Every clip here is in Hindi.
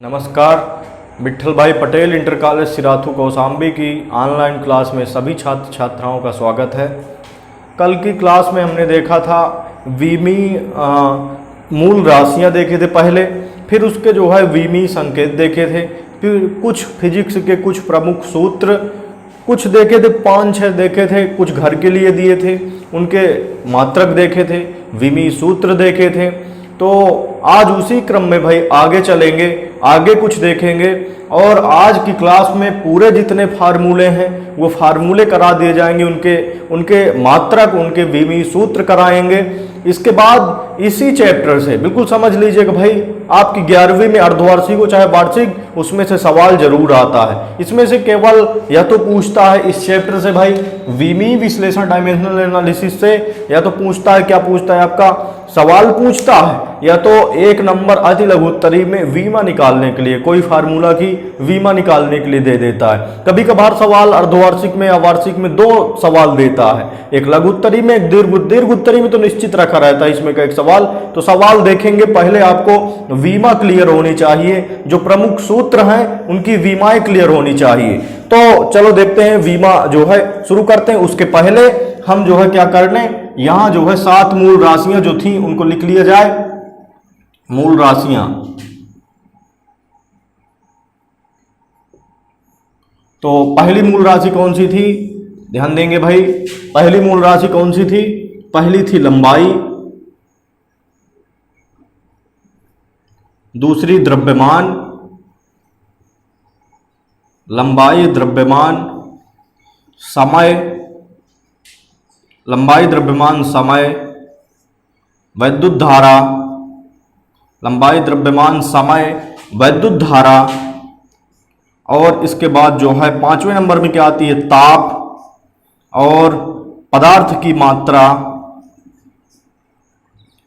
नमस्कार। विट्ठल भाई पटेल इंटर कॉलेज सिराथू कौशाम्बी की ऑनलाइन क्लास में सभी छात्र छात्राओं का स्वागत है। कल की क्लास में हमने देखा था विमी मूल राशियां देखे थे पहले, फिर उसके जो है विमी संकेत देखे थे, फिर कुछ फिजिक्स के कुछ प्रमुख सूत्र कुछ देखे थे, 5-6 देखे थे, कुछ घर के लिए दिए थे, उनके मात्रक देखे थे, विमी सूत्र देखे थे। तो आज उसी क्रम में भाई आगे चलेंगे, आगे कुछ देखेंगे और आज की क्लास में पूरे जितने फार्मूले हैं वो फार्मूले करा दिए जाएंगे, उनके मात्रक, उनके विमी सूत्र कराएंगे। इसके बाद इसी चैप्टर से बिल्कुल समझ लीजिएगा भाई, आपकी 11वीं में अर्धवार्षिक हो चाहे वार्षिक, उसमें से सवाल जरूर आता है। इसमें से केवल या तो पूछता है इस चैप्टर से भाई विमी विश्लेषण डायमेंशनल एनालिसिस से, या तो पूछता है, क्या पूछता है आपका सवाल पूछता है, या तो 1 नंबर अति लघुत्तरी में वीमा निकालने के लिए, कोई फार्मूला की वीमा निकालने के लिए दे देता है। कभी कभार सवाल अर्धवार्षिक में या वार्षिक में 2 सवाल देता है, एक लघुत्तरी में, एक दीर्घोत्तरी में तो निश्चित रखा रहता है इसमें का एक सवाल। तो सवाल देखेंगे, पहले आपको वीमा क्लियर होनी चाहिए, जो प्रमुख सूत्र हैं उनकी वीमाएं क्लियर होनी चाहिए। तो चलो देखते हैं वीमा जो है शुरू करते हैं। उसके पहले हम जो है क्या करने, यहां जो है 7 मूल राशियां जो थी उनको लिख लिया जाए। मूल राशियां, तो पहली मूल राशि कौन सी थी, ध्यान देंगे भाई। पहली मूल राशि कौन सी थी, पहली थी लंबाई, दूसरी द्रव्यमान, लंबाई द्रव्यमान समय, लंबाई द्रव्यमान समय, वैद्युत धारा, लंबाई द्रव्यमान समय वैद्युत धारा, और इसके बाद जो है 5वें नंबर में क्या आती है, ताप और पदार्थ की मात्रा,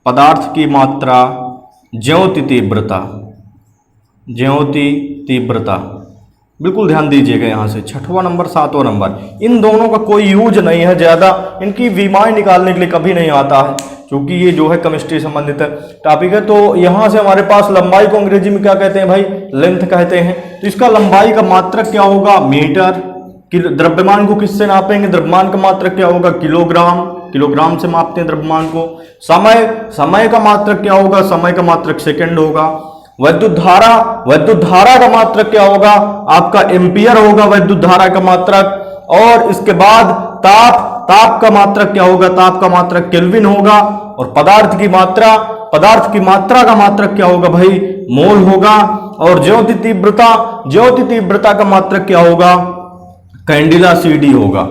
पदार्थ की मात्रा, ज्योति तीव्रता, ज्योति तीव्रता। बिल्कुल ध्यान दीजिएगा यहाँ से 6वां नंबर 7वां नंबर, इन दोनों का कोई यूज नहीं है ज़्यादा, इनकी विमाएं निकालने के लिए कभी नहीं आता है, क्योंकि ये जो है केमिस्ट्री संबंधित टॉपिक है। तो यहाँ से हमारे पास लंबाई को अंग्रेजी में क्या कहते हैं भाई, लेंथ कहते हैं। तो इसका लंबाई का मात्रक क्या होगा, मीटर। द्रव्यमान को किससे नापेंगे, द्रव्यमान का मात्रक क्या होगा, किलोग्राम, किलोग्राम से मापते हैं द्रव्यमान को। समय का मात्रक क्या होगा, समय का मात्रक सेकंड होगा। वैद्युत धारा, वैद्युत धारा का मात्रक क्या होगा, आपका एम्पियर होगा वैद्युत धारा का मात्रक। और इसके बाद ताप, ताप का मात्रक क्या होगा, ताप का मात्रक केल्विन होगा। और पदार्थ की मात्रा, पदार्थ की मात्रा का मात्रक क्या होगा भाई, मोल होगा। और ज्योति तीव्रता, ज्योति तीव्रता का मात्रक क्या होगा, कैंडिला CD होगा।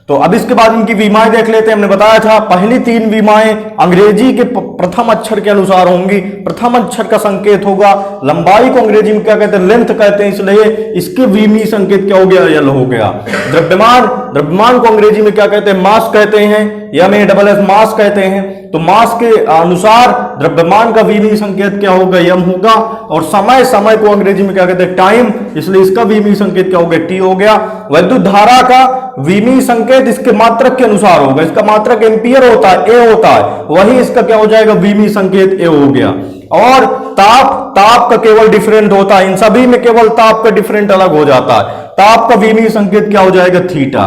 तो अब इसके बाद इनकी विमाएं देख लेते हैं। हमने बताया था पहली 3 विमाएं अंग्रेजी के प्रथम अक्षर के अनुसार होंगी। प्रथम अक्षर का संकेत होगा, लंबाई को अंग्रेजी में क्या कहते हैं, लेंथ कहते हैं, इसलिए इसके विमी संकेत क्या हो गया, L हो गया। द्रव्यमान, द्रव्यमान को अंग्रेजी में क्या कहते हैं, मास कहते हैं, MASS मास कहते हैं। तो मास के अनुसार द्रव्यमान का विमी संकेत क्या होगा, M होगा। और समय, समय को अंग्रेजी में क्या कहते हैं, टाइम, इसलिए इसका विमी संकेत क्या हो गया, T हो गया। वैद्युत धारा का विमी संकेत इसके मात्रक के अनुसार होगा, इसका मात्रक एम्पियर होता है, A होता है, वही इसका क्या हो जाएगा, विमी संकेत A हो गया। और ताप, ताप का केवल डिफरेंट होता है, इन सभी में केवल ताप का डिफरेंट अलग हो जाता है। ताप का विमी संकेत क्या हो जाएगा, थीटा।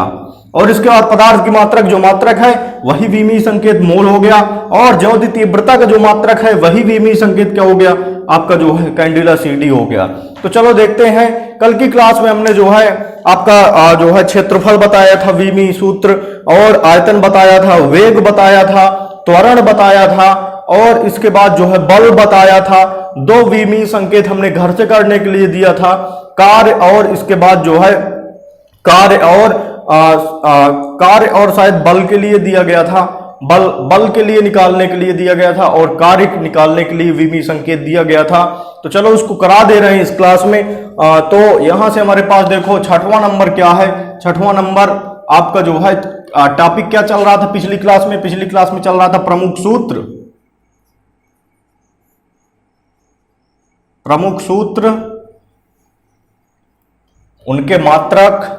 और इसके बाद पदार्थ की मात्रक, जो मात्रक है वही विमी संकेत मोल हो गया। और ज्योति तीव्रता का जो मात्रक है वही विमी संकेत क्या हो गया, आपका जो है कैंडिला CD हो गया। तो चलो देखते हैं, कल की क्लास में हमने जो है आपका जो है क्षेत्रफल बताया था, विमी सूत्र, और आयतन बताया था, वेग बताया था, त्वरण बताया था, और इसके बाद जो है बल बताया था। 2 विमी संकेत हमने घर से करने के लिए दिया था, कार्य, और इसके बाद जो है कार्य और शायद बल के लिए दिया गया था, बल के लिए निकालने के लिए दिया गया था, और कार्य निकालने के लिए विमी संकेत दिया गया था। तो चलो उसको करा दे रहे हैं इस क्लास में। तो यहां से हमारे पास देखो 6वां नंबर क्या है, 6वां नंबर आपका जो है टॉपिक क्या चल रहा था पिछली क्लास में, पिछली क्लास में चल रहा था प्रमुख सूत्र, प्रमुख सूत्र, उनके मात्रक,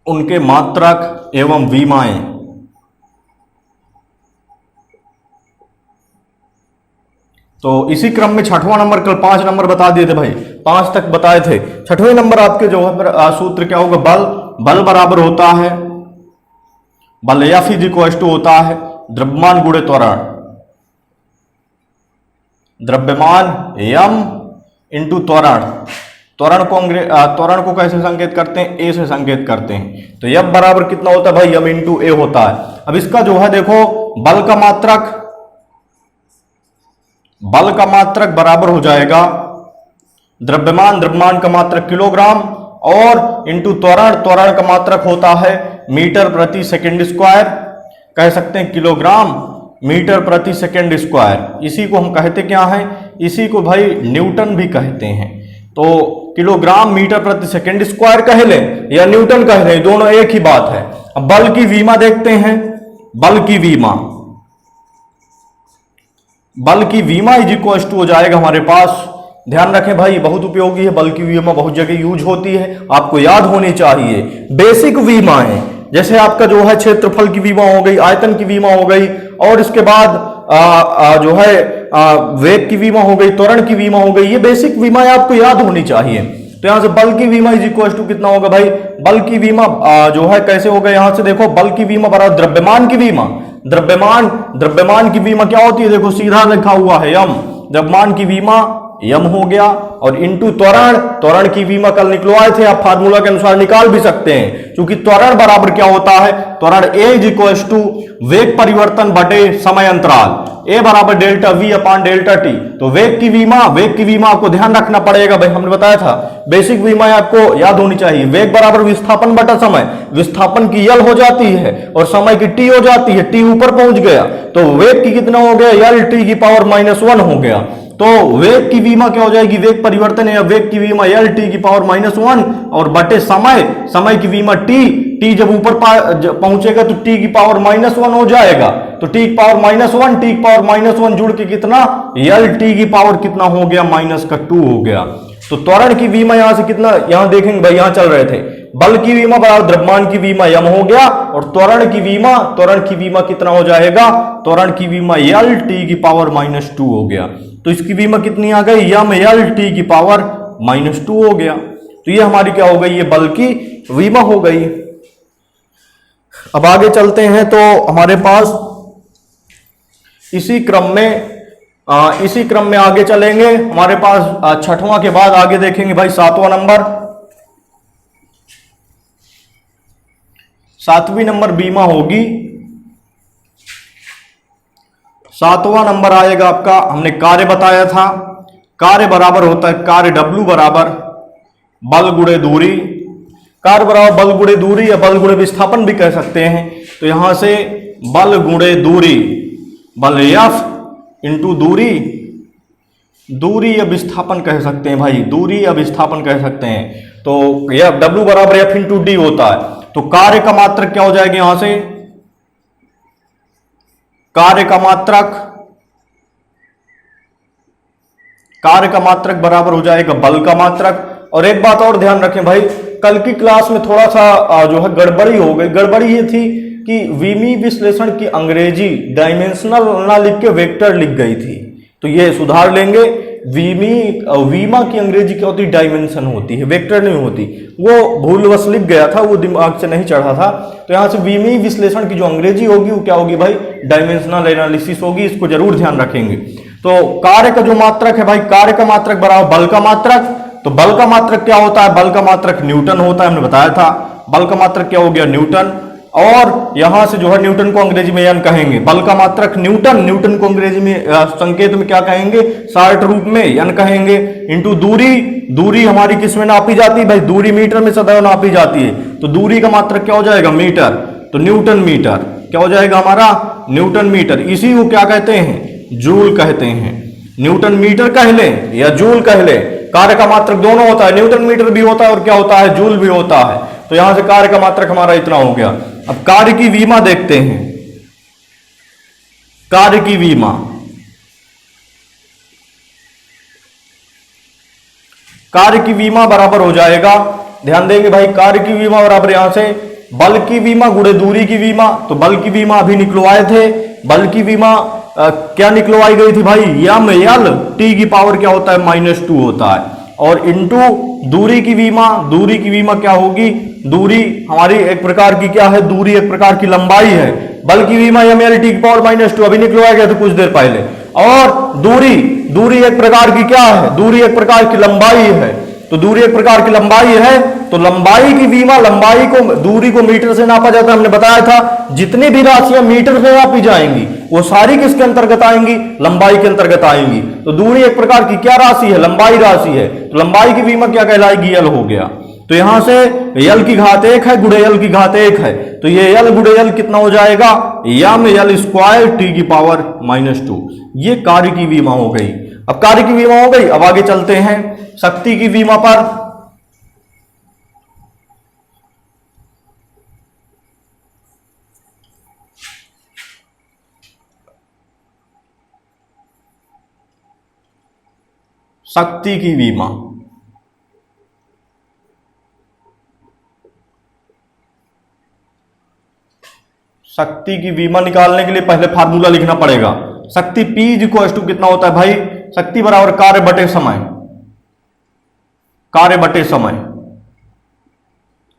उनके मात्रक एवं विमाएं। तो इसी क्रम में छठवां नंबर, कल 5 नंबर बता दिए थे भाई, 5 तक बताए थे। छठवें नंबर आपके जो है सूत्र क्या होगा, बल बराबर होता है, बल F इज इक्वल टू होता है द्रव्यमान गुणे त्वरण, द्रव्यमान m इंटू त्वरण। त्वरण को कैसे संकेत करते हैं, ए से संकेत करते हैं। तो F बराबर कितना होता है भाई, m इंटू ए होता है। अब इसका जो है देखो बल का मात्रक बराबर हो जाएगा द्रव्यमान का मात्रक किलोग्राम और इंटू त्वरण का मात्रक होता है मीटर प्रति सेकंड स्क्वायर, कह सकते हैं किलोग्राम मीटर प्रति सेकंड स्क्वायर। इसी को हम कहते क्या है, इसी को भाई न्यूटन भी कहते हैं। तो किलोग्राम मीटर प्रति सेकंड स्क्वायर कह लें या न्यूटन कह लें, दोनों एक ही बात है। अब बल की विमा देखते हैं, बल की विमा इज इक्वल टू हो जाएगा हमारे पास, ध्यान रखें भाई बहुत उपयोगी है, बल की विमा बहुत जगह यूज होती है, आपको याद होनी चाहिए। बेसिक विमाएं जैसे आपका जो है क्षेत्रफल की विमा हो गई, आयतन की विमा हो गई, और इसके बाद जो है वेग की विमा हो गई, त्वरण की विमा हो गई, ये बेसिक विमाएं आपको याद होनी चाहिए। तो यहां से बल की विमा इज इक्वल टू कितना होगा भाई, बल की विमा जो है कैसे होगा, यहां से देखो बल की विमा बराबर द्रव्यमान की विमा। द्रव्यमान की विमा क्या होती है, देखो सीधा लिखा हुआ है m, द्रव्यमान की विमा m हो गया, और इंटू त्वरण की विमा कल निकलवाए थे, आप फार्मूला के अनुसार निकाल भी सकते हैं, क्योंकि त्वरण बराबर क्या होता है, त्वरण a इज इक्वल टू वेग परिवर्तन बटे समय अंतराल, a बराबर डेल्टा v अपान डेल्टा t। तो वेग की विमा आपको ध्यान रखना पड़ेगा भाई, हमने बताया था बेसिक विमा आपको याद होनी चाहिए। वेग बराबर विस्थापन बटा समय, विस्थापन की यल हो जाती है और समय की t हो जाती है, t ऊपर पहुंच गया तो वेग की कितना हो गया, यल t की पावर -1 हो गया। तो वेग की विमा क्या हो जाएगी, वेग परिवर्तन या वेग की विमा यल t की पावर -1 और बटे समय की विमा t जब ऊपर पहुंचेगा तो t की पावर -1 हो जाएगा। तो t की पावर -1 जुड़ के कितना, यल t की पावर कितना हो गया, -2 हो गया। तो त्वरण की विमा यहां से कितना, यहां देखेंगे भाई यहां चल रहे थे, बल की विमा बराबर द्रव्यमान की विमा m हो गया, और त्वरण की विमा कितना हो जाएगा, त्वरण की विमा यल t की पावर -2 हो गया। तो इसकी विमा कितनी आ गई, m यल t की पावर -2 हो गया। तो ये हमारी क्या हो गई, ये बल की विमा हो गई। अब आगे चलते हैं, तो हमारे पास इसी क्रम में आगे चलेंगे। हमारे पास छठवां के बाद आगे देखेंगे भाई सातवां नंबर, सातवीं नंबर बीमा होगी। सातवां नंबर आएगा आपका, हमने कार्य बताया था, कार्य बराबर होता है कार्य W बराबर बल गुणे दूरी, कार्य बराबर बल गुणे दूरी या बल गुणे विस्थापन भी कह सकते हैं। तो यहां से बल गुणे दूरी, बल F इंटू दूरी या विस्थापन कह सकते हैं भाई, दूरी या विस्थापन कह सकते हैं। तो यह W बराबर F इंटू डी होता है। तो कार्य का मात्रक क्या हो जाएगा, यहां से कार्य का मात्रक बराबर हो जाएगा बल का मात्रक। और एक बात और ध्यान रखें भाई, कल की क्लास में थोड़ा सा जो है गड़बड़ी हो गई। गड़बड़ी ये थी कि विमी विश्लेषण की अंग्रेजी डायमेंशनल ना लिख के वेक्टर लिख गई थी, तो ये सुधार लेंगे। वीमा की अंग्रेजी क्या होती है, डायमेंशन होती है, वेक्टर नहीं होती। वो भूलवश लिख गया था, वो दिमाग से नहीं चढ़ा था। तो यहां से विमी विश्लेषण की जो अंग्रेजी होगी वो क्या होगी भाई, डायमेंशनल एनालिसिस होगी, इसको जरूर ध्यान रखेंगे। तो कार्य का जो मात्रक है भाई, कार्य का मात्रक बराबर बल का मात्रक। तो बल का मात्रक क्या होता है, बल का मात्रक न्यूटन होता है, हमने बताया था। बल का मात्रक क्या हो गया, न्यूटन। और यहां से जो है न्यूटन को अंग्रेजी में एन कहेंगे, बल का मात्रक न्यूटन को अंग्रेजी में संकेत में क्या कहेंगे, शार्ट रूप में एन कहेंगे। इंटू दूरी हमारी किस में नापी जाती है भाई, दूरी मीटर में सदैव नापी जाती है। तो दूरी का मात्रक क्या हो जाएगा, मीटर। तो न्यूटन मीटर क्या हो जाएगा हमारा, न्यूटन मीटर। इसी को क्या कहते हैं, जूल कहते हैं। न्यूटन मीटर कह ले या जूल कह ले, कार्य का मात्रक दोनों होता है, न्यूटन मीटर भी होता है और क्या होता है, जूल भी होता है। तो यहां से कार्य का मात्रक हमारा इतना हो गया। अब कार्य की विमा देखते हैं, कार्य की विमा, कार्य की विमा बराबर हो जाएगा, ध्यान देंगे भाई, कार्य की विमा बराबर यहां से बल की विमा गुणे दूरी की विमा। तो बल की विमा अभी निकलवाए थे, बल की विमा क्या निकलवाई गई थी भाई, यम यल टी की पावर क्या होता है -2 होता है, और इंटू दूरी की विमा क्या होगी, दूरी हमारी एक प्रकार की क्या है, दूरी एक प्रकार की लंबाई है, बल की विमा यम यल टी की पावर -2 अभी निकलवाया गया था कुछ देर पहले, और दूरी एक प्रकार की क्या है, दूरी एक प्रकार की लंबाई है, तो दूरी एक प्रकार की लंबाई है, तो लंबाई की विमा, लंबाई को दूरी को मीटर से नापा जाता है, हमने बताया था जितनी भी राशियां मीटर से नापी जाएंगी वो सारी किसके अंतर्गत आएंगी, लंबाई के अंतर्गत आएंगी। तो दूरी एक प्रकार की क्या राशि है, लंबाई राशि है, तो लंबाई की विमा क्या कहलाएगी, यल हो गया। तो यहां से यल की घात 1 है, गुड़े यल की घात 1 है, तो ये यल गुड़े यल कितना हो जाएगा, यम यल स्क्वायर टी की पावर -2। ये कार्य की विमा हो गई। अब कार्य की विमा हो गई, अब आगे चलते हैं शक्ति की विमा पर। शक्ति की विमा, शक्ति की विमा निकालने के लिए पहले फार्मूला लिखना पड़ेगा। शक्ति P इक्वल टू कितना होता है भाई, शक्ति बराबर कार्य बटे समय, कार्य बटे समय,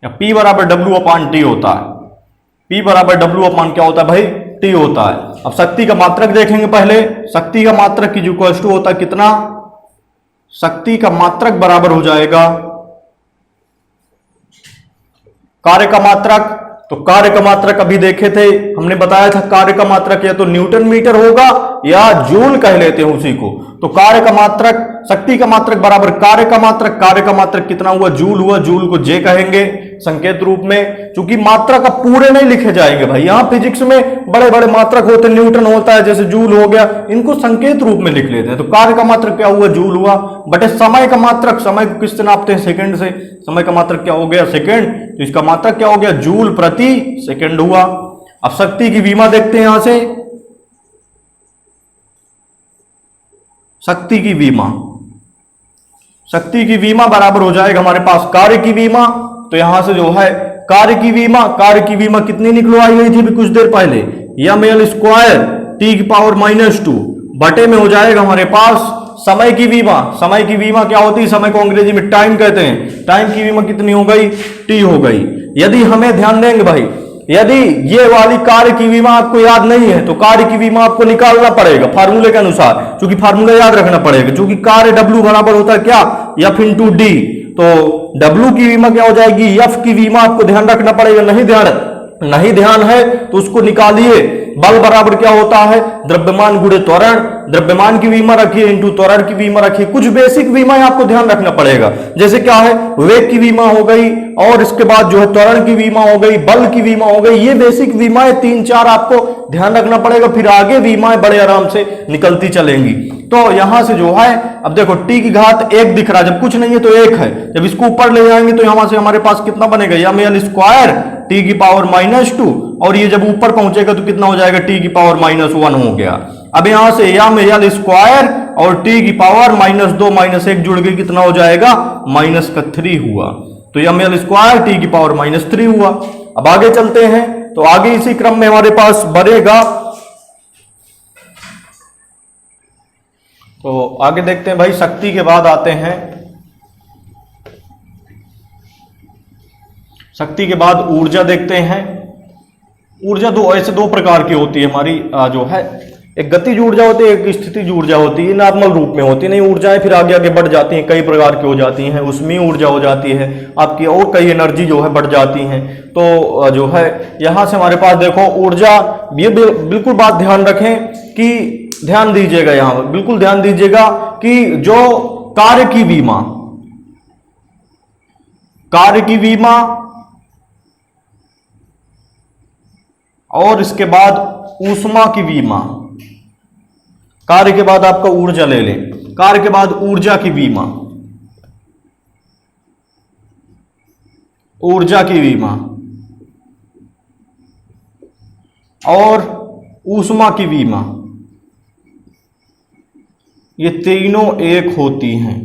या P बराबर W/T होता है, P बराबर W/ क्या होता है भाई, T होता है। अब शक्ति का मात्रक देखेंगे पहले, शक्ति का मात्रक इक्वल टू होता है कितना, शक्ति का मात्रक बराबर हो जाएगा कार्य का मात्रक। तो कार्य का मात्रक अभी देखे थे, हमने बताया था कार्य का मात्रक या तो न्यूटन मीटर होगा या जूल कह लेते हैं उसी को। तो कार्य का मात्रक, शक्ति का मात्रक बराबर कार्य का मात्रक, कार्य का मात्रक कितना हुआ, जूल हुआ, जूल को जे कहेंगे संकेत रूप में, क्योंकि मात्रक अब पूरे नहीं लिखे जाएंगे भाई, यहां फिजिक्स में बड़े बड़े मात्रक होते हैं, न्यूटन होता है, जैसे जूल हो गया, इनको संकेत रूप में लिख लेते हैं। तो कार्य का मात्रक क्या हुआ, जूल हुआ, बटे समय का मात्रक, समय को किससे नापते हैं, सेकंड से, समय का मात्रक क्या हो गया, सेकंड, तो इसका मात्रक क्या हो गया, जूल प्रति सेकंड हुआ। अब शक्ति की विमा देखते हैं यहां से, शक्ति की विमा, शक्ति की विमा बराबर हो जाएगा हमारे पास कार्य की विमा। तो यहां से जो है कार्य की विमा कितनी निकलवाई गई थी भी कुछ देर पहले, यम एल स्क्वायर टी की पावर -2 बटे में हो जाएगा हमारे पास समय की विमा। समय की विमा क्या होती है, समय को अंग्रेजी में टाइम कहते हैं, टाइम की विमा कितनी हो गई, टी हो गई। यदि हमें ध्यान देंगे भाई, यदि ये वाली कार्य की विमा आपको याद नहीं है तो कार्य की विमा आपको निकालना पड़ेगा फार्मूले के अनुसार, क्योंकि फार्मूला याद रखना पड़ेगा, क्योंकि कार्य W बराबर होता है क्या, F × D। तो W की विमा क्या हो जाएगी, F की विमा आपको ध्यान रखना पड़ेगा, नहीं ध्यान है तो उसको निकालिए। बल बराबर क्या होता है, द्रव्यमान गुणे त्वरण, द्रव्यमान की विमा रखिए इंटू त्वरण की विमा रखिए। कुछ बेसिक विमा आपको ध्यान रखना पड़ेगा, जैसे क्या है, वेग की विमा हो गई, और इसके बाद जो है त्वरण की विमा हो गई, बल की विमा हो गई, ये बेसिक विमाएं 3-4 आपको ध्यान रखना पड़ेगा, फिर आगे विमाएं बड़े आराम से निकलती चलेंगी। तो यहां से जो है, अब देखो टी की घात 1 दिख रहा है, जब कुछ नहीं है तो 1 है, जब इसको ऊपर ले जाएंगे तो यहां से हमारे पास कितना बनेगा, यम एल स्क्वायर टी की पावर -2, और ये जब ऊपर पहुंचेगा तो कितना हो जाएगा, टी की पावर -1 हो गया। अब यहां से यम एल स्क्वायर और टी की पावर -2 -1 जुड़ के कितना हो जाएगा, -3 हुआ। तो यम एल स्क्वायर टी की पावर -3 हुआ। अब आगे चलते हैं, तो आगे इसी क्रम में हमारे पास बढ़ेगा, तो आगे देखते हैं भाई, शक्ति के बाद आते हैं, शक्ति के बाद ऊर्जा देखते हैं। ऊर्जा ऐसे दो प्रकार की होती है हमारी, जो है एक गतिज ऊर्जा होती है, एक स्थितिज ऊर्जा होती है, नॉर्मल रूप में होती है, नहीं ऊर्जाएं फिर आगे आगे बढ़ जाती हैं, कई प्रकार की हो जाती हैं, उसमें ऊर्जा हो जाती है आपकी, और कई एनर्जी जो है बढ़ जाती हैं। तो जो है यहां से हमारे पास देखो ऊर्जा, ये बिल्कुल बात ध्यान रखें कि ध्यान दीजिएगा, यहां पर बिल्कुल ध्यान दीजिएगा कि जो कार्य की विमा और इसके बाद ऊष्मा की विमा, कार्य के बाद आपका ऊर्जा ले लें, कार्य के बाद ऊर्जा की विमा, ऊर्जा की विमा और ऊष्मा की विमा, ये तीनों एक होती हैं,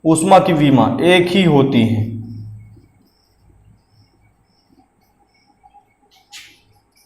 ऊष्मा की विमा एक ही होती है।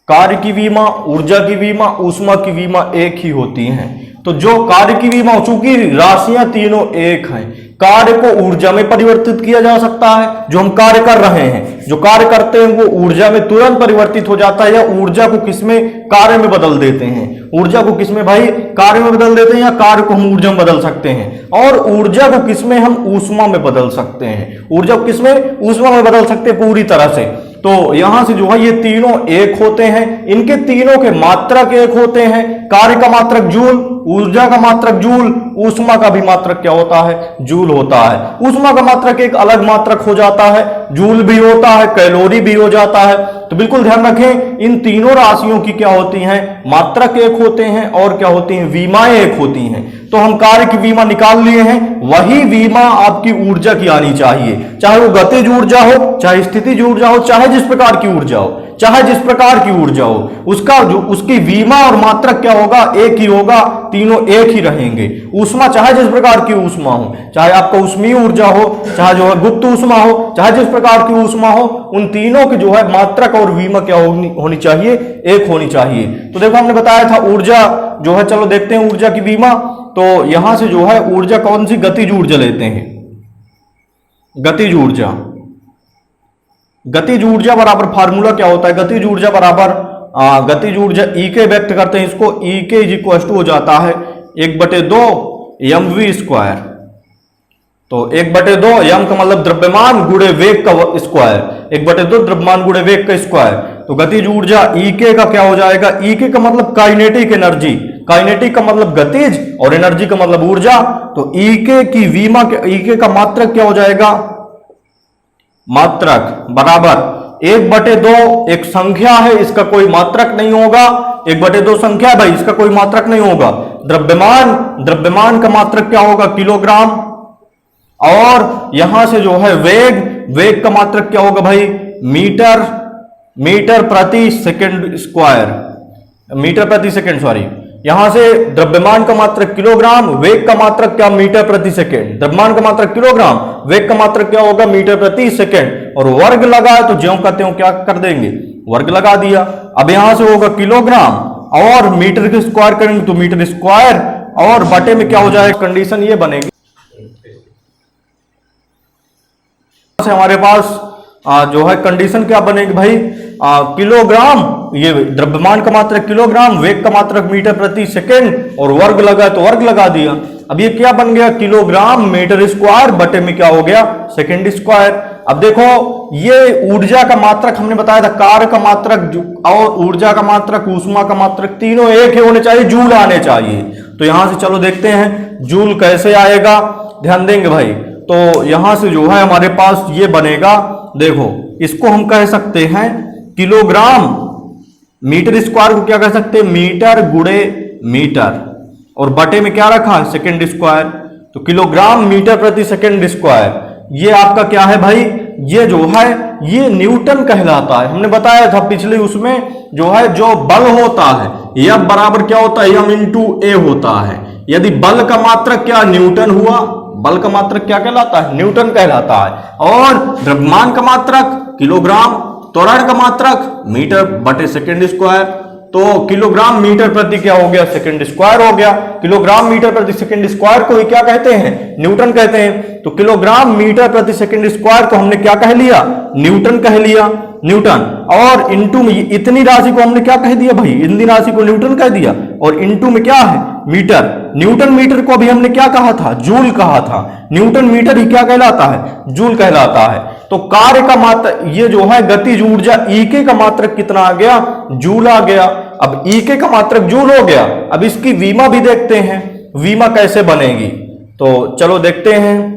कार्य की विमा, ऊर्जा की विमा, ऊष्मा की विमा एक ही होती हैं। तो जो कार्य की विमा, चूंकि राशियां तीनों एक हैं, कार्य को ऊर्जा में परिवर्तित किया जा सकता है, जो हम कार्य कर रहे हैं, जो कार्य करते हैं वो ऊर्जा में तुरंत परिवर्तित हो जाता है, या ऊर्जा को किसमें, कार्य में बदल देते हैं। ऊर्जा को किसमें भाई, कार्य में बदल देते हैं, या कार्य को हम ऊर्जा में बदल सकते हैं। और ऊर्जा को किसमें हम ऊष्मा में बदल सकते हैं, ऊर्जा को किसमें, ऊष्मा में बदल सकते हैं पूरी तरह से। तो यहां से जो है ये तीनों एक होते हैं, इनके तीनों के मात्रक एक होते हैं। कार्य का मात्रक जूल, ऊर्जा का मात्रक जूल, ऊष्मा का भी मात्रक क्या होता है, जूल होता है। ऊष्मा का मात्रक एक अलग मात्रक हो जाता है, जूल भी होता है, कैलोरी भी हो जाता है। तो बिल्कुल ध्यान रखें, इन तीनों राशियों की क्या होती हैं, मात्रक एक होते हैं, और क्या होती हैं, विमाएं एक होती हैं। तो हम कार्य की विमा निकाल लिए हैं, वही विमा आपकी ऊर्जा की आनी चाहिए, चाहे वो गतिज ऊर्जा हो, चाहे स्थितिज ऊर्जा हो, चाहे जिस प्रकार की ऊर्जा हो, चाहे जिस प्रकार की ऊर्जा हो, उसका जो उसकी विमा और मात्रक क्या होगा, एक ही होगा, तीनों एक ही रहेंगे। ऊष्मा चाहे जिस प्रकार की ऊष्मा हो, चाहे आपका ऊष्मीय ऊर्जा हो, चाहे जो है गुप्त ऊष्मा हो, चाहे जिस प्रकार की ऊष्मा हो, उन तीनों की जो है मात्रक और विमा क्या होनी चाहिए, एक होनी चाहिए। तो देखो हमने बताया था ऊर्जा जो है, चलो देखते हैं ऊर्जा की विमा। तो यहां से जो है ऊर्जा कौन सी, गतिज ऊर्जा लेते हैं। गतिज ऊर्जा, गतिज ऊर्जा बराबर फार्मूला क्या होता है, गतिज ऊर्जा बराबर गतिज ऊर्जा ई के व्यक्त करते हैं इसको, ई के इज इक्वल टू हो जाता है 1/2 mv²। तो 1/2 m का मतलब द्रव्यमान गुणे वेग का स्क्वायर, 1/2 द्रव्यमान गुणे वेग का स्क्वायर। तो गतिज ऊर्जा ई के का क्या हो जाएगा, ई के का मतलब काइनेटिक एनर्जी, काइनेटिक का मतलब गतिज, और एनर्जी का मतलब ऊर्जा। तो ई के की विमा, ई के का मात्रक क्या हो जाएगा, मात्रक बराबर 1/2 एक संख्या है, इसका कोई मात्रक नहीं होगा, 1/2 संख्या है भाई, इसका कोई मात्रक नहीं होगा। द्रव्यमान, द्रव्यमान का मात्रक क्या होगा, किलोग्राम। और यहां से जो है वेग, वेग का मात्रक क्या होगा भाई, मीटर, मीटर प्रति सेकंड स्क्वायर, मीटर प्रति सेकंड, सॉरी। यहां से द्रव्यमान का मात्रक किलोग्राम, वेग का मात्रक क्या, मीटर प्रति सेकंड। द्रव्यमान का मात्रक किलोग्राम, वेग का मात्रक क्या होगा, मीटर प्रति सेकंड। और वर्ग लगा है तो ज्यों का त्यों क्या कर देंगे, वर्ग लगा दिया। अब यहां से होगा किलोग्राम, और मीटर के स्क्वायर करेंगे तो मीटर स्क्वायर, और बटे में क्या हो जाएगा, कंडीशन ये बनेगी से हमारे पास जो है कंडीशन क्या बनेगी भाई, किलोग्राम, ये द्रव्यमान का मात्रक किलोग्राम, वेग का मात्रक मीटर प्रति सेकंड, और वर्ग लगा तो वर्ग लगा दिया। अब ये क्या बन गया, किलोग्राम मीटर स्क्वायर बटे में क्या हो गया, सेकंड स्क्वायर। अब देखो ये ऊर्जा का मात्रक हमने बताया था, कार्य का मात्रक और ऊर्जा का मात्रक, ऊष्मा का मात्रक तीनों एक ही होने चाहिए, जूल आने चाहिए। तो यहां से चलो देखते हैं जूल कैसे आएगा, ध्यान देंगे भाई। तो यहां से जो है हमारे पास ये बनेगा, देखो इसको हम कह सकते हैं किलोग्राम, मीटर स्क्वायर को क्या कह सकते हैं, मीटर गुणे मीटर, और बटे में क्या रखा है, सेकंड स्क्वायर। तो किलोग्राम मीटर प्रति सेकंड स्क्वायर, ये आपका क्या है भाई, ये जो है ये न्यूटन कहलाता है। हमने बताया था पिछले उसमें जो है, जो बल होता है यह बराबर क्या होता है, m इंटू ए होता है। यदि बल का मात्रक क्या, न्यूटन हुआ, बल का मात्रक क्या कहलाता है, न्यूटन कहलाता है। और द्रव्यमान का मात्रक किलोग्राम, त्वरण का मात्रक मीटर बटे सेकंड स्क्वायर। तो किलोग्राम मीटर प्रति क्या हो गया, सेकंड स्क्वायर हो गया। किलोग्राम मीटर प्रति सेकंड स्क्वायर को ही क्या कहते हैं, न्यूटन कहते हैं। तो किलोग्राम मीटर प्रति सेकंड स्क्वायर को हमने क्या कह लिया, न्यूटन कह लिया, न्यूटन। और इनटू में इतनी राशि को हमने क्या कह दिया भाई, इतनी राशि को न्यूटन कह दिया, और इनटू में क्या है, मीटर। न्यूटन मीटर को भी हमने क्या कहा था, जूल कहा था। न्यूटन मीटर ही क्या कहलाता है, जूल कहलाता है। तो कार्य का मात्रक ये जो है गतिज ऊर्जा ईके का मात्रक कितना आ गया, जूल आ गया। अब ईके का मात्रक जूल हो गया। अब इसकी विमा भी देखते हैं, विमा कैसे बनेगी। तो चलो देखते हैं।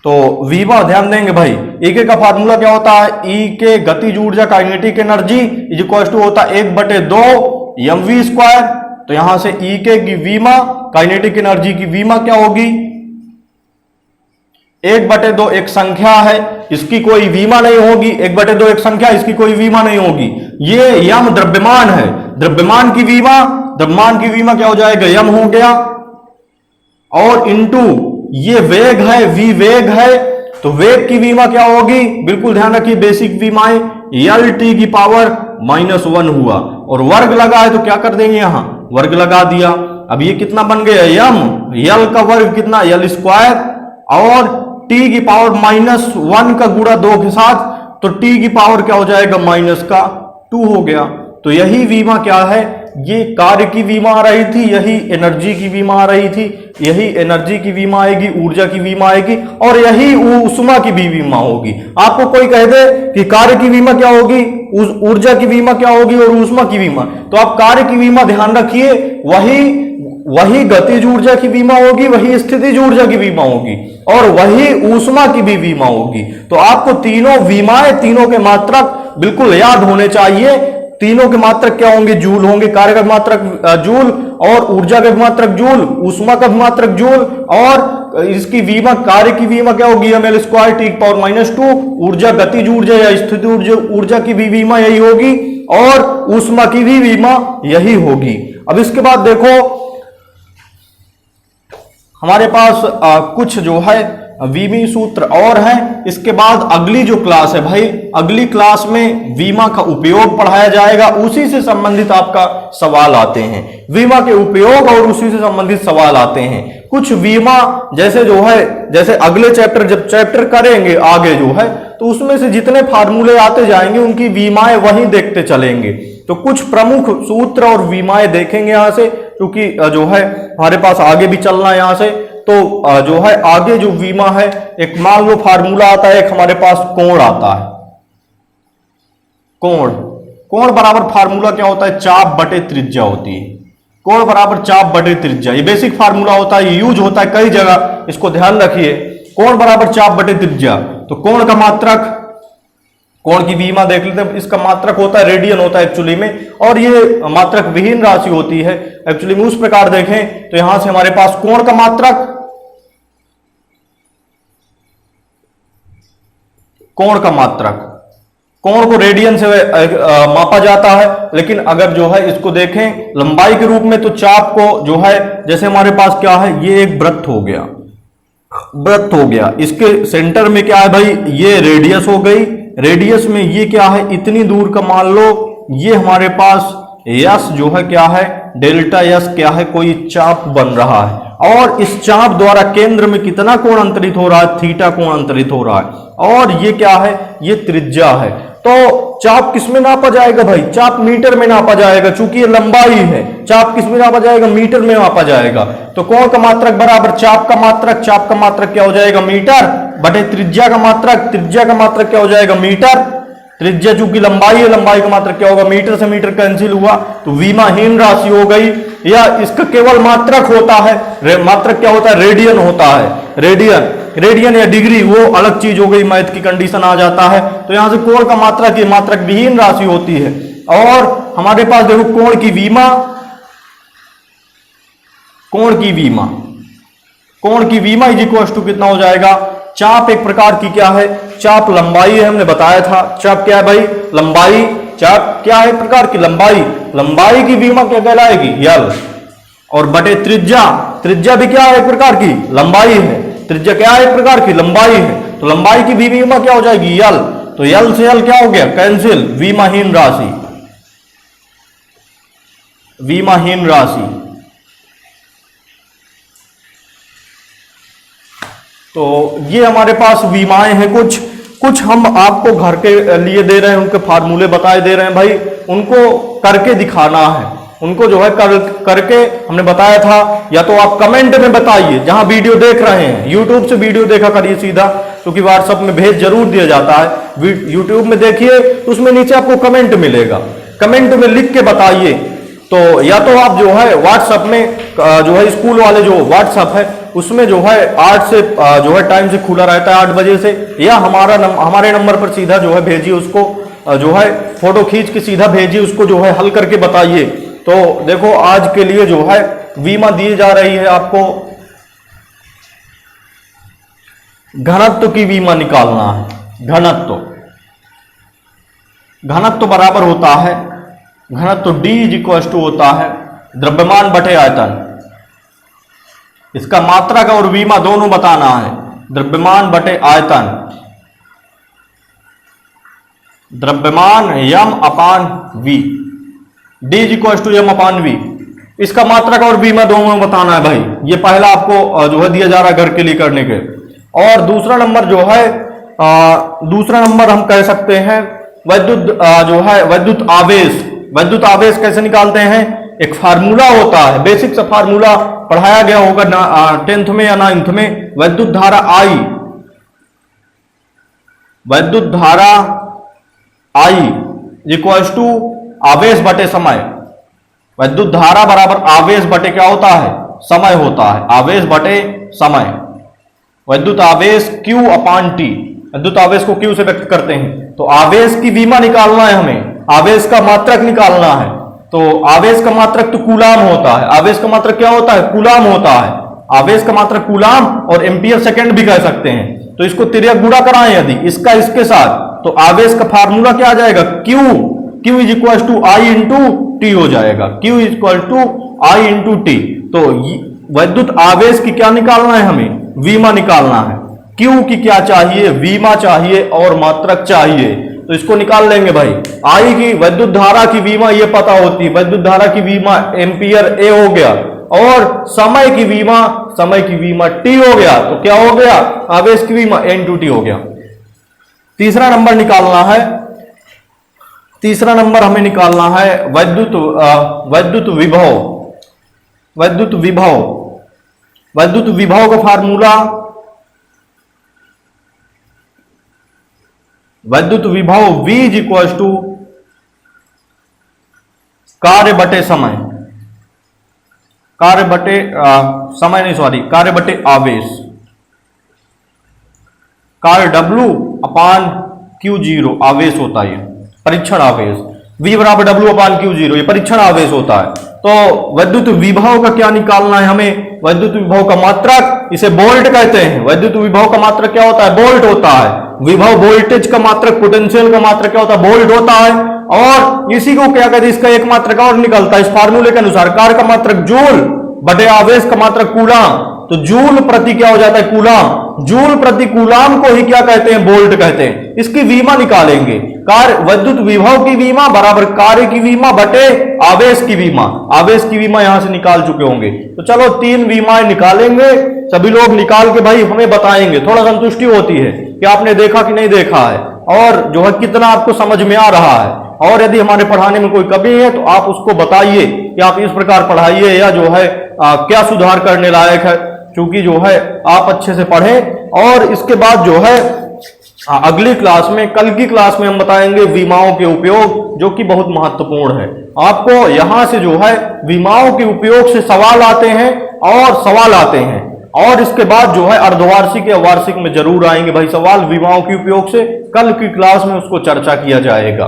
तो विमा ध्यान देंगे भाई, ईके का फार्मूला क्या होता है, ई के गतिज ऊर्जा kinetic energy is equal to होता है 1/2 mv²। तो यहां से ई के की विमा, काइनेटिक एनर्जी की विमा क्या होगी, 1/2 एक संख्या है, इसकी कोई विमा नहीं होगी। 1/2 एक संख्या, इसकी कोई विमा नहीं होगी। ये यम द्रव्यमान है, द्रव्यमान की विमा, द्रव्यमान की विमा क्या हो जाएगा, यम हो गया। और इंटू ये वेग है, वी वेग है, तो वेग की विमा क्या होगी, बिल्कुल ध्यान रखिए, बेसिक विमाएं यल टी की पावर -1 हुआ, और वर्ग लगा है तो क्या कर देंगे, यहां वर्ग लगा दिया। अब ये कितना बन गया, यम, यल का वर्ग कितना, यल स्क्वायर, और टी की पावर -1 का गुणा 2 के साथ, तो टी की पावर क्या हो जाएगा, -2 हो गया। तो यही बीमा क्या है, ये कार्य की बीमा आ रही थी, यही एनर्जी की बीमा आ रही थी, यही एनर्जी की बीमा आएगी, ऊर्जा की बीमा आएगी, और यही ऊष्मा की भी बीमा होगी। आपको कोई कह दे कि कार्य की बीमा क्या होगी, ऊर्जा की बीमा क्या होगी और ऊष्मा की बीमा, तो आप कार्य की बीमा ध्यान रखिए, वही गतिज ऊर्जा की बीमा होगी, वही स्थितिज ऊर्जा की बीमा होगी, और वही ऊष्मा की भी बीमा होगी। तो आपको तीनों बीमाएं, तीनों के मात्रक बिल्कुल याद होने चाहिए। तीनों के मात्रक क्या होंगे, जूल होंगे, कार्य का मात्रक जूल, और ऊर्जा का मात्रक जूल, ऊष्मा का मात्रक जूल, और इसकी बीमा, कार्य की बीमा क्या होगी, ml स्क्वायर टी पावर -2, ऊर्जा गतिज ऊर्जा या स्थिति ऊर्जा की भी बीमा यही होगी, और ऊष्मा की भी बीमा यही होगी। अब इसके बाद देखो हमारे पास कुछ जो है बीमी सूत्र और हैं। इसके बाद अगली जो क्लास है भाई, अगली क्लास में बीमा का उपयोग पढ़ाया जाएगा, उसी से संबंधित आपका सवाल आते हैं, बीमा के उपयोग और उसी से संबंधित सवाल आते हैं। कुछ बीमा जैसे जो है, जैसे अगले चैप्टर जब चैप्टर करेंगे आगे जो है, तो उसमें से जितने फार्मूले आते जाएंगे उनकी बीमाएं वहीं देखते चलेंगे। तो कुछ प्रमुख सूत्र और बीमाएं देखेंगे यहां से, क्योंकि जो है हमारे पास आगे भी चलना है यहां से। तो जो है आगे जो बीमा है, एक मान लो फार्मूला आता है, एक हमारे पास कोण आता है, कोण बराबर फार्मूला क्या होता है, चाप बटे त्रिज्या होती है, कोण बराबर चाप बटे त्रिज्या, ये बेसिक फार्मूला होता है, यूज होता है कई जगह, इसको ध्यान रखिए। कोण बराबर चाप बटे त्रिज्या, तो कोण का मात्रक, कोण की बीमा देख लेते हैं, इसका मात्रक होता है रेडियन होता है एक्चुअली में, और ये मात्रक विहीन राशि होती है एक्चुअली में। उस प्रकार देखें तो यहां से हमारे पास कोण का मात्रक, कोण का मात्रक, कोण को रेडियन से मापा जाता है, लेकिन अगर जो है इसको देखें लंबाई के रूप में, तो चाप को जो है, जैसे हमारे पास क्या है, ये एक वृत्त हो गया, वृत्त हो गया, इसके सेंटर में क्या है भाई, ये रेडियस हो गई, रेडियस में ये क्या है, इतनी दूर का मान लो, ये हमारे पास यस जो है क्या है, डेल्टा यस क्या है, कोई चाप बन रहा है, और इस चाप द्वारा केंद्र में कितना कोण अंतरित हो रहा है, थीटा कोण अंतरित हो रहा है, और ये क्या है, ये त्रिज्या है। तो चाप किस में नापा जाएगा भाई, चाप मीटर में नापा जाएगा, चूंकि ये लंबाई है, चाप किस में नापा जाएगा, मीटर में नापा जाएगा। तो कोण का मात्रक बराबर चाप का मात्रक, चाप का मात्रक क्या हो जाएगा, मीटर, बटे त्रिज्या का मात्रक, त्रिज्या का मात्रक क्या हो जाएगा, मीटर, त्रिज्या चूंकि लंबाई है, लंबाई का मात्रक क्या होगा, मीटर से मीटर कैंसिल हुआ, तो विमाहीन राशि हो गई। या इसका केवल मात्रक होता है, मात्रक क्या होता है, रेडियन होता है, रेडियन, रेडियन या डिग्री वो अलग चीज हो गई, मैथ की कंडीशन आ जाता है। तो यहां से कोण का मात्रक, ये मात्रक विहीन राशि होती है। और हमारे पास देखो कोण की बीमा, कोण की बीमा, कोण की बीमा इज इक्वल टू कितना हो जाएगा, चाप एक प्रकार की क्या है, चाप लंबाई है, हमने बताया था, चाप क्या है भाई, लंबाई, चाप क्या है, एक प्रकार की लंबाई, लंबाई की बीमा क्या कहलाएगी, यल, और बटे त्रिज्या, त्रिज्या भी क्या है, एक प्रकार की लंबाई है, त्रिज्या क्या है, एक प्रकार की लंबाई है, तो लंबाई की भी बीमा क्या हो जाएगी, यल, तो यल से यल क्या हो गया, कैंसिल, विमाहीन राशि, विमाहीन राशि। तो ये हमारे पास बीमाएं हैं, कुछ हम आपको घर के लिए दे रहे हैं, उनके फार्मूले बताए दे रहे हैं भाई, उनको करके दिखाना है, उनको जो है करके हमने बताया था। या तो आप कमेंट में बताइए, जहां वीडियो देख रहे हैं, यूट्यूब से वीडियो देखा करिए सीधा, क्योंकि व्हाट्सएप में भेज जरूर दिया जाता है, यूट्यूब में देखिए, उसमें नीचे आपको कमेंट मिलेगा, कमेंट में लिख के बताइए। तो या तो आप जो है व्हाट्सएप में जो है स्कूल वाले जो व्हाट्सएप है उसमें जो है 8 से जो है टाइम से खुला रहता है 8 बजे से, या हमारे नंबर पर सीधा जो है भेजिए, उसको जो है फोटो खींच के सीधा भेजिए, उसको जो है हल करके बताइए। तो देखो आज के लिए जो है बीमा दी जा रही है आपको, घनत्व की बीमा निकालना है, घनत्व बराबर होता है, घनत्व D इज इक्वल टू होता है द्रव्यमान बटे आयतन, इसका मात्रक और बीमा दोनों बताना है। द्रव्यमान बटे आयतन, द्रव्यमान M upon V, D is equal to M upon V. इसका मात्रक और वी में दोनों में बताना है भाई, ये पहला आपको जो है दिया जा रहा है घर के लिए करने के। और दूसरा नंबर जो है दूसरा नंबर हम कह सकते हैं वैद्युत जो है वैद्युत आवेश। वैद्युत आवेश कैसे निकालते हैं, एक फार्मूला होता है, बेसिक सा फार्मूला पढ़ाया गया होगा 10th में या 9th में। वैद्युत धारा आई, वैद्युत धारा आई इक्वल्स टू आवेश बटे समय। वैद्युत धारा बराबर आवेश बटे क्या होता है, समय होता है, आवेश बटे समय। वैद्युत आवेश Q अपान T, विद्युत आवेश को Q से व्यक्त करते हैं। तो आवेश की विमा निकालना है हमें, आवेश का मात्रक निकालना है। तो आवेश का मात्रक तो कूलाम होता है, आवेश का मात्रक क्या होता है, कूलाम होता है। आवेश का मात्रक कूलाम और एम्पियर सेकंड भी कह सकते हैं। तो इसको तिर्यक गुणा कराएं यदि इसका इसके साथ, तो आवेश का फार्मूला क्या आ जाएगा, Q is equal to I into T हो जाएगा, Q is equal to I into T. तो वैद्युत आवेश की क्या निकालना है हमें, विमा निकालना है। Q की क्या चाहिए, विमा चाहिए और मात्रक चाहिए। तो इसको निकाल लेंगे भाई। आई की वैद्युत धारा की विमा ये पता होती है, वैद्युत धारा की विमा एम्पियर ए हो गया, और समय की विमा टी हो गया। तो क्या हो गया, आवेश की विमा एन टू टी हो गया। तीसरा नंबर निकालना है, तीसरा नंबर हमें निकालना है वैद्युत विभव। वैद्युत विभव, वैद्युत विभव का फार्मूला, वैद्युत विभव V इज इक्वल टू कार्य बटे समय, कार्य बटे समय नहीं सॉरी, कार्य बटे आवेश। कार्य W अपान Q0 आवेश होता है, परीक्षण आवेश। V बराबर W अपान Q0 ये परीक्षण आवेश होता है। तो वैद्युत विभव का क्या निकालना है हमें, वैद्युत विभव का मात्रक, इसे वोल्ट कहते हैं। वैद्युत विभव का मात्रक क्या होता है, वोल्ट होता है। विभव वोल्टेज का मात्रक, पोटेंशियल का मात्रक क्या होता है, वोल्ट होता है। और इसी को क्या कहते हैं, इसका एक मात्रक और निकलता है इस फार्मूले के अनुसार, कार्य का मात्रक जूल बटे आवेश का मात्रक कूलाम। तो जूल प्रति क्या हो जाता है, कूलाम। जूल प्रति कूलाम को ही क्या कहते हैं, वोल्ट कहते हैं। इसकी विमा निकालेंगे, कार्य वैद्युत विभव की विमा बराबर कार्य की विमा बटे आवेश की विमा। आवेश की विमा यहां से निकाल चुके होंगे। तो चलो 3 विमाएं निकालेंगे, सभी लोग निकाल के भाई हमें बताएंगे, थोड़ा संतुष्टि होती है कि आपने देखा कि नहीं देखा है, और जो है कितना आपको समझ में आ रहा है। और यदि हमारे पढ़ाने में कोई कमी है तो आप उसको बताइए कि आप इस प्रकार पढ़ाइए, या जो है क्या सुधार करने लायक है, क्योंकि जो है आप अच्छे से पढ़ें। और इसके बाद जो है अगली क्लास में, कल की क्लास में हम बताएंगे विमाओं के उपयोग, जो कि बहुत महत्वपूर्ण है। आपको यहां से जो है विमाओं के उपयोग से सवाल आते हैं, और इसके बाद जो है अर्धवार्षिक या वार्षिक में जरूर आएंगे भाई सवाल विमाओं के उपयोग से। कल की क्लास में उसको चर्चा किया जाएगा।